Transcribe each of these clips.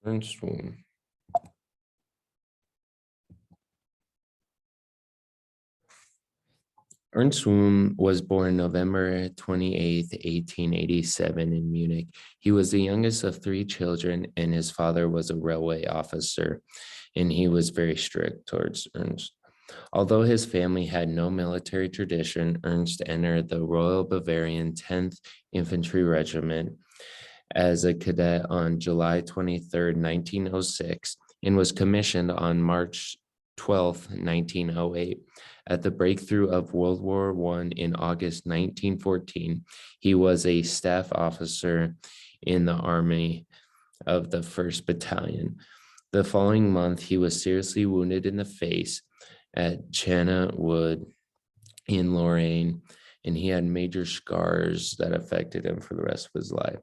Ernst Röhm. Ernst Röhm was born November 28th, 1887 in Munich. He was the youngest of three children, and his father was a railway officer, and he was very strict towards Ernst. Although his family had no military tradition, Ernst entered the Royal Bavarian 10th Infantry Regiment as a cadet on July 23rd, 1906, and was commissioned on March 12th, 1908. At the breakthrough of World War I in August 1914, he was a staff officer in the Army of the 1st Battalion. The following month, he was seriously wounded in the face at Chana Wood in Lorraine, and he had major scars that affected him for the rest of his life.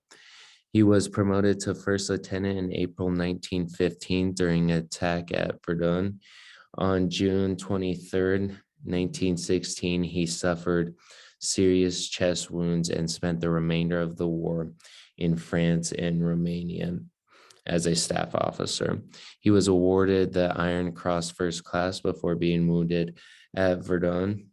He was promoted to first lieutenant in April 1915 during an attack at Verdun. On June 23rd, 1916, he suffered serious chest wounds and spent the remainder of the war in France and Romania as a staff officer. He was awarded the Iron Cross First Class before being wounded at Verdun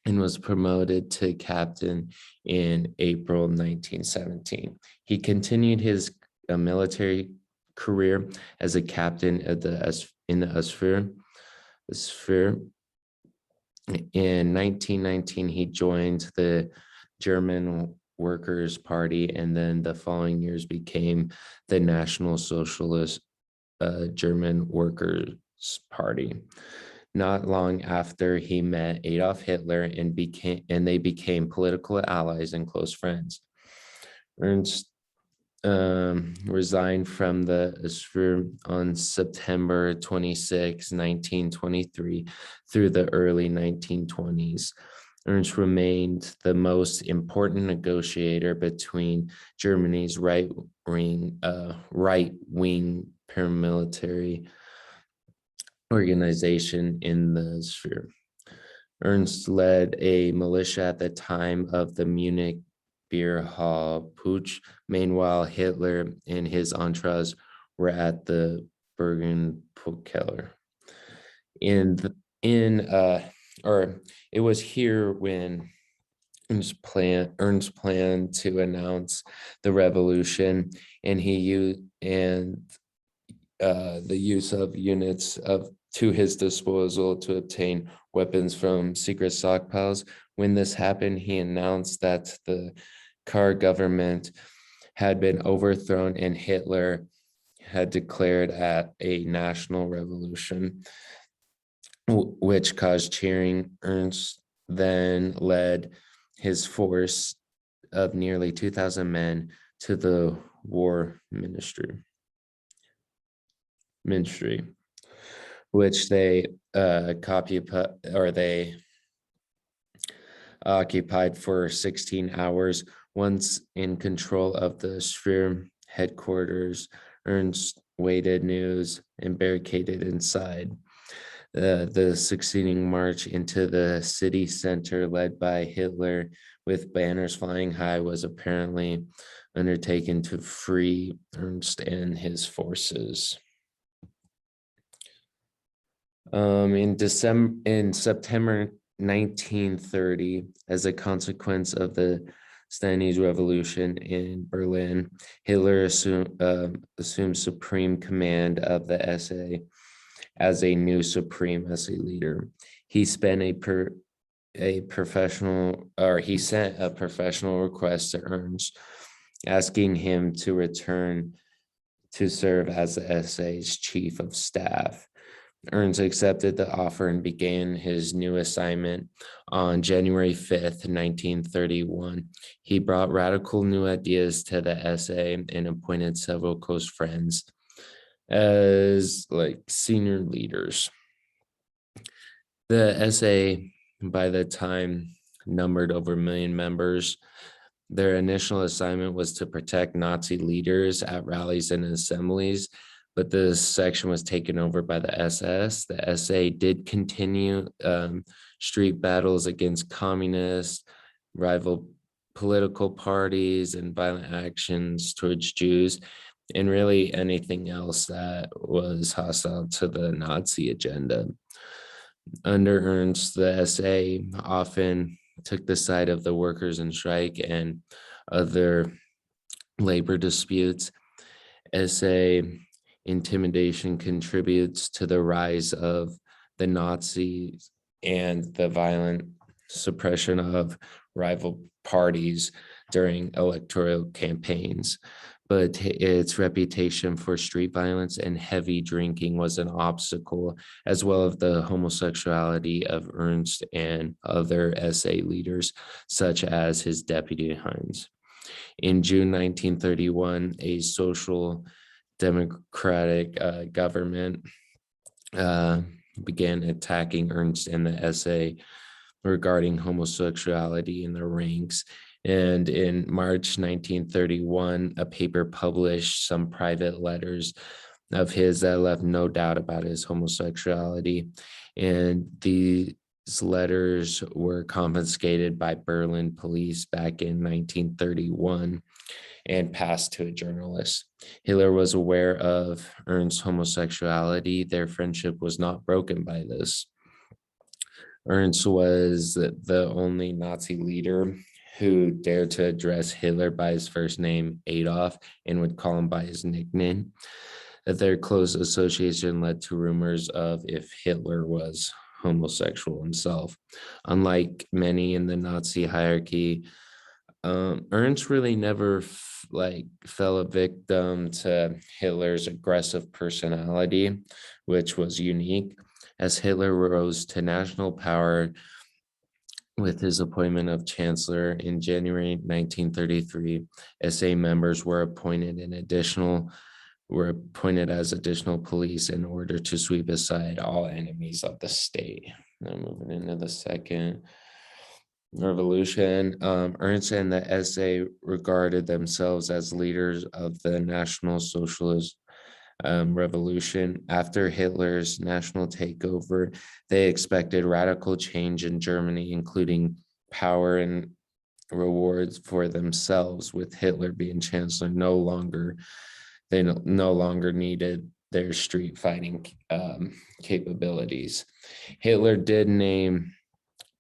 and was promoted to captain in April 1917. He continued his military career as a captain in the Sphere. In 1919, he joined the German Workers' Party, and then the following years became the National Socialist German Workers' Party. Not long after, he met Adolf Hitler and they became political allies and close friends. Ernst resigned from the Sphere on September 26, 1923 through the early 1920s. Ernst remained the most important negotiator between Germany's right-wing paramilitary organization in the Sphere. Ernst led a militia at the time of the Munich beer hall putsch. Meanwhile, Hitler and his entourage were at the Bergen-Keller. It was here when Ernst planned to announce the revolution, and the use of units to his disposal to obtain weapons from secret stockpiles. When this happened, he announced that the Kahr government had been overthrown and Hitler had declared a national revolution, which caused cheering. Ernst then led his force of nearly 2,000 men to the war ministry, which they occupied for 16 hours. Once in control of the Sphere headquarters, Ernst waited news and barricaded inside. The succeeding march into the city center, led by Hitler with banners flying high, was apparently undertaken to free Ernst and his forces. In September 1930, as a consequence of the Stanese Revolution in Berlin, Hitler assumed supreme command of the SA as a new supreme SA leader. He sent a professional request to Ernst, asking him to return to serve as the SA's chief of staff. Ernst accepted the offer and began his new assignment on January 5th, 1931. He brought radical new ideas to the SA and appointed several close friends as senior leaders. The SA, by the time, numbered over 1 million members. Their initial assignment was to protect Nazi leaders at rallies and assemblies, but this section was taken over by the SS. The SA did continue street battles against communist rival political parties and violent actions towards Jews, and really anything else that was hostile to the Nazi agenda. Under Ernst, the SA often took the side of the workers in strike and other labor disputes. SA intimidation contributes to the rise of the Nazis and the violent suppression of rival parties during electoral campaigns. But its reputation for street violence and heavy drinking was an obstacle, as well as the homosexuality of Ernst and other SA leaders, such as his deputy Heinz. In June 1931, a social democratic government began attacking Ernst and the SA regarding homosexuality in their ranks. And in March 1931, a paper published some private letters of his that left no doubt about his homosexuality. And these letters were confiscated by Berlin police back in 1931 and passed to a journalist. Hitler was aware of Ernst's homosexuality. Their friendship was not broken by this. Ernst was the only Nazi leader who dared to address Hitler by his first name, Adolf, and would call him by his nickname. Their close association led to rumors of if Hitler was homosexual himself. Unlike many in the Nazi hierarchy, Ernst really never fell a victim to Hitler's aggressive personality, which was unique. As Hitler rose to national power with his appointment of chancellor in January 1933, SA members were appointed as additional police in order to sweep aside all enemies of the state. Now moving into the second revolution, Ernst and the SA regarded themselves as leaders of the National Socialist revolution. After Hitler's national takeover, they expected radical change in Germany, including power and rewards for themselves. With Hitler being chancellor, they no longer needed their street fighting capabilities. Hitler did name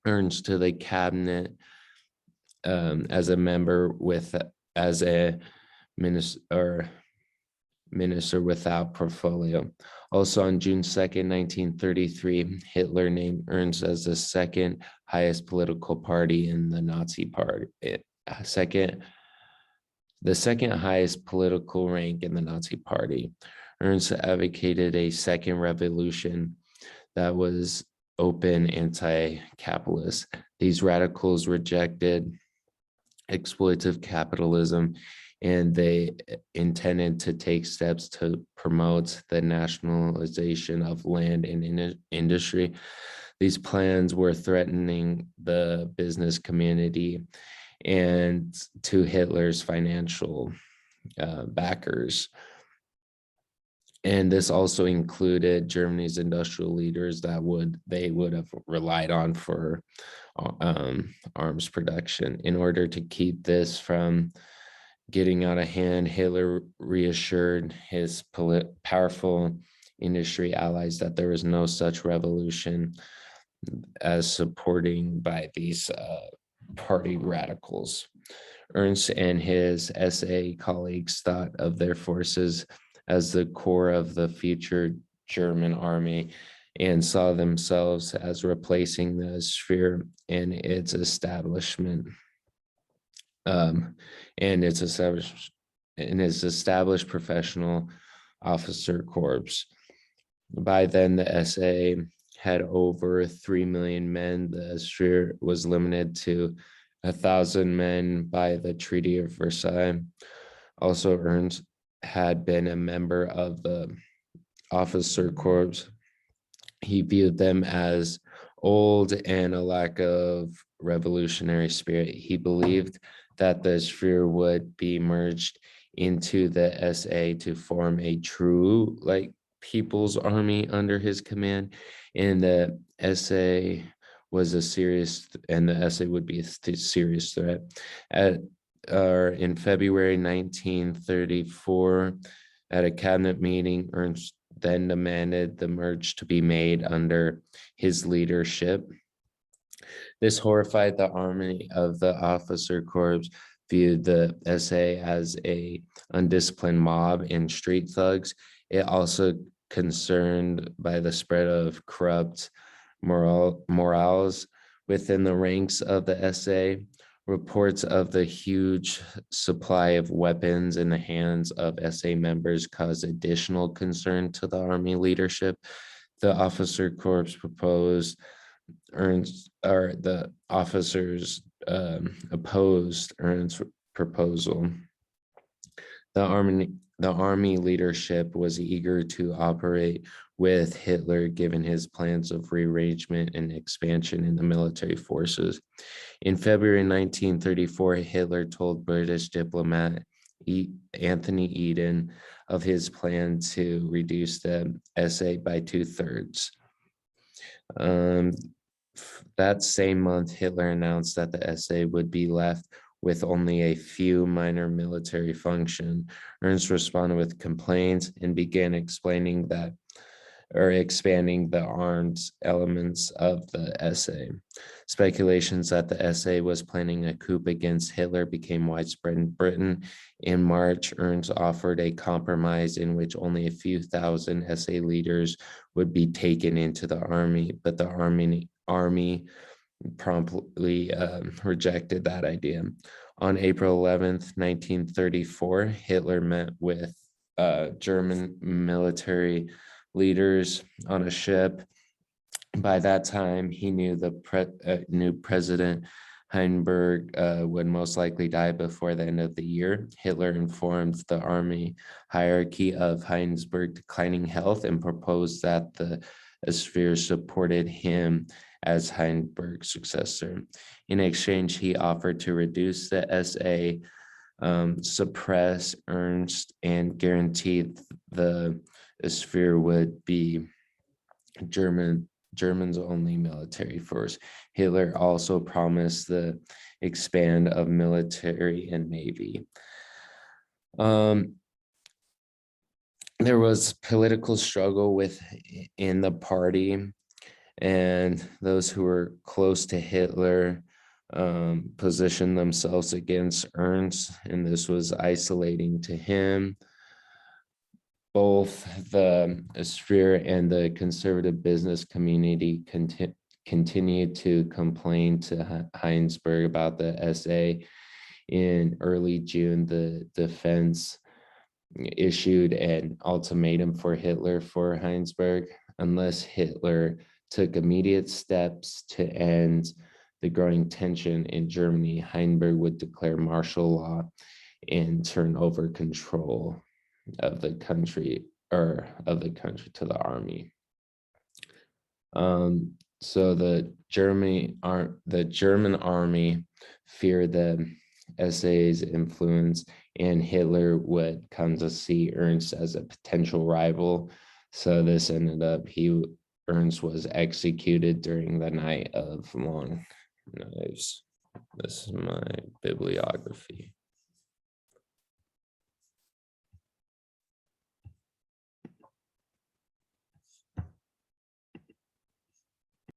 Ernst to the cabinet as a member as a minister without portfolio. Also on June 2nd, 1933, Hitler named Ernst as the second highest political party in the Nazi party, the second highest political rank in the Nazi party. Ernst advocated a second revolution that was open anti-capitalist. These radicals rejected exploitative capitalism, and they intended to take steps to promote the nationalization of land and industry. These plans were threatening the business community and to Hitler's financial backers. And this also included Germany's industrial leaders that they would have relied on for arms production. In order to keep this from getting out of hand, Hitler reassured his powerful industry allies that there was no such revolution as supporting by these party radicals. Ernst and his SA colleagues thought of their forces as the core of the future German army and saw themselves as replacing the sphere and its establishment. And its established professional officer corps. By then, the SA had over 3 million men. The sphere was limited to 1,000 men by the Treaty of Versailles. Also, Ernst had been a member of the officer corps. He viewed them as old and a lack of revolutionary spirit. He believed that the sphere would be merged into the SA to form a true people's army under his command. And the SA was a serious, and the essay would be a serious threat. At in February 1934, at a cabinet meeting, Ernst then demanded the merge to be made under his leadership. This horrified the army of the officer corps, viewed the SA as a undisciplined mob and street thugs. It also concerned by the spread of corrupt morals within the ranks of the SA. Reports of the huge supply of weapons in the hands of SA members caused additional concern to the army leadership. The officer corps proposed the officers opposed Ernst's proposal. The army leadership was eager to operate with Hitler, given his plans of rearrangement and expansion in the military forces. In February 1934, Hitler told British diplomat Anthony Eden of his plan to reduce the SA by 2/3. That same month, Hitler announced that the SA would be left with only a few minor military function. Ernst responded with complaints and began expanding the armed elements of the SA. Speculations that the SA was planning a coup against Hitler became widespread in Britain. In March, Ernst offered a compromise in which only a few thousand SA leaders would be taken into the army, but the army promptly rejected that idea. On April 11th, 1934, Hitler met with German military leaders on a ship. By that time, he knew new President Hindenburg would most likely die before the end of the year. Hitler informed the army hierarchy of Hindenburg's declining health and proposed that the sphere supported him as Hindenburg's successor. In exchange, he offered to reduce the SA, suppress Ernst, and guaranteed the sphere would be German's only military force. Hitler also promised the expand of military and navy. There was political struggle in the party, and those who were close to Hitler positioned themselves against Ernst, and this was isolating to him. Both the sphere and the conservative business community continued to complain to Hindenburg about the SA. In early June, the defense issued an ultimatum for Hitler for Hindenburg. Unless Hitler took immediate steps to end the growing tension in Germany, Hindenburg would declare martial law and turn over control of the country to the army. So the German army feared the SA's influence, and Hitler would come to see Ernst as a potential rival. So this ended up Ernst was executed during the Night of Long Knives. This is my bibliography.